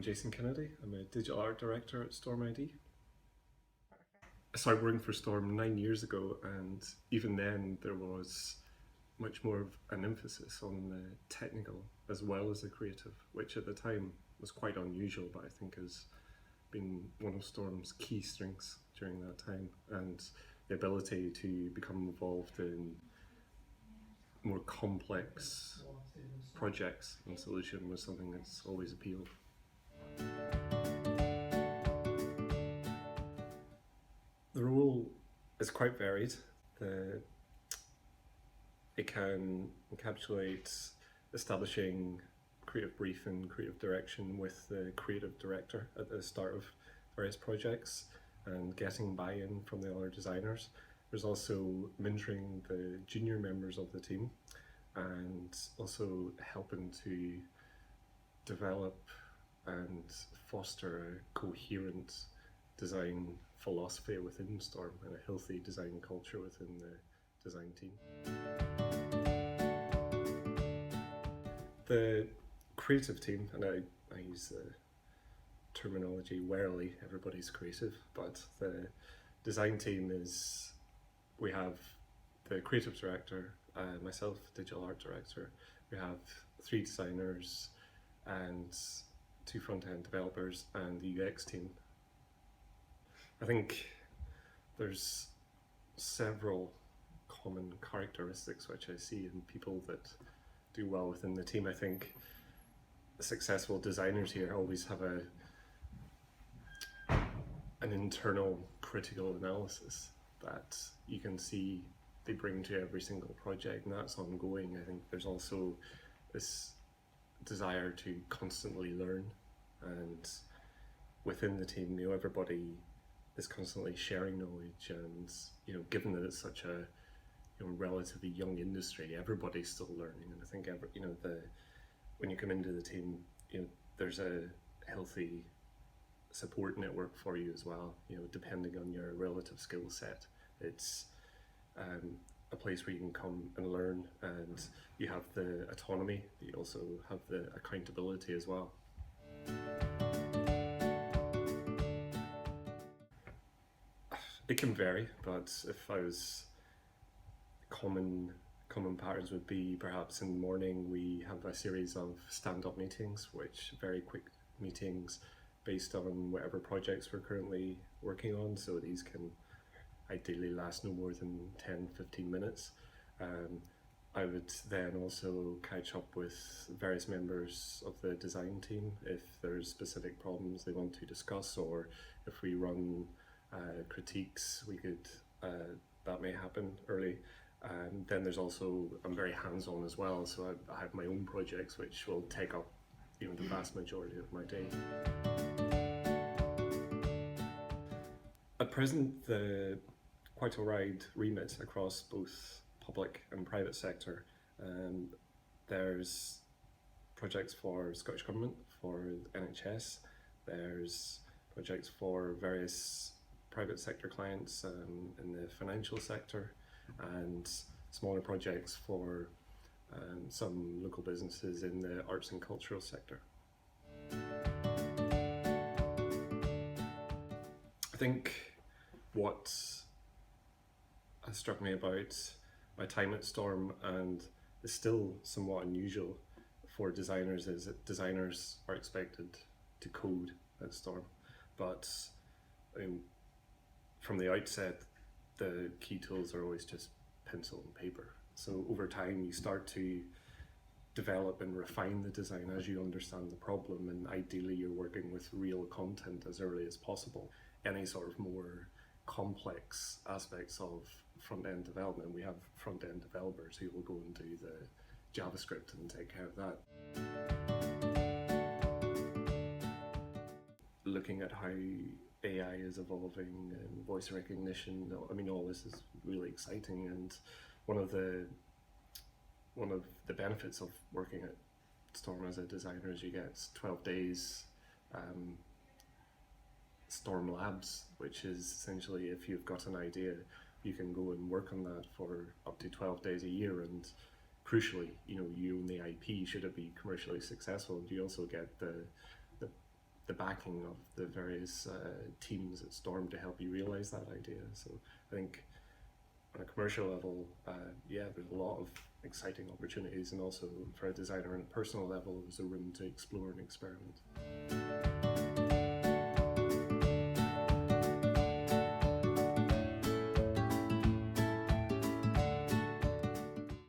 I'm Jason Kennedy. I'm a digital art director at Storm ID. I started working for Storm 9 years ago, and even then there was much more of an emphasis on the technical as well as the creative, which at the time was quite unusual, but I think has been one of Storm's key strengths during that time, and the ability to become involved in more complex projects and solution was something that's always appealed. The role is quite varied. It can encapsulate establishing creative brief and creative direction with the creative director at the start of various projects and getting buy-in from the other designers. There's also mentoring the junior members of the team and also helping to develop and foster a coherent design philosophy within Storm and a healthy design culture within the design team. The creative team, and I use the terminology warily, everybody's creative, but the design team is, we have the creative director, myself, digital art director, we have 3 designers and 2 front-end developers and the UX team. I think there's several common characteristics which I see in people that do well within the team. I think successful designers here always have an internal critical analysis that you can see they bring to every single project, and that's ongoing. I think there's also this desire to constantly learn, and within the team, everybody is constantly sharing knowledge, and given that it's such a relatively young industry, everybody's still learning. And I think when you come into the team, there's a healthy support network for you as well. Depending on your relative skill set, it's a place where you can come and learn, and you have the autonomy, but you also have the accountability as well. It can vary, but if I was common patterns would be perhaps in the morning we have a series of stand-up meetings, which very quick meetings based on whatever projects we're currently working on. So these can ideally last no more than 10-15 minutes. I would then also catch up with various members of the design team if there's specific problems they want to discuss, or if we run critiques, that may happen early. Then there's also, I'm very hands-on as well, so I have my own projects which will take up the vast majority of my day. At present, quite a wide remit across both public and private sector. There's projects for Scottish Government, for NHS, there's projects for various private sector clients in the financial sector, and smaller projects for some local businesses in the arts and cultural sector. I think what has struck me about my time at Storm, and is still somewhat unusual for designers, is that designers are expected to code at Storm, but from the outset, the key tools are always just pencil and paper. So over time, you start to develop and refine the design as you understand the problem, and ideally you're working with real content as early as possible. Any sort of more complex aspects of front-end development, we have front-end developers who will go and do the JavaScript and take care of that. Looking at how AI is evolving and voice recognition, all this is really exciting, and one of the benefits of working at Storm as a designer is you get 12 days Storm Labs, which is essentially, if you've got an idea, you can go and work on that for up to 12 days a year, and crucially, you own the IP should it be commercially successful, and you also get the the backing of the various teams at Storm to help you realize that idea. So I think on a commercial level, yeah, there's a lot of exciting opportunities, and also for a designer on a personal level, there's a room to explore and experiment.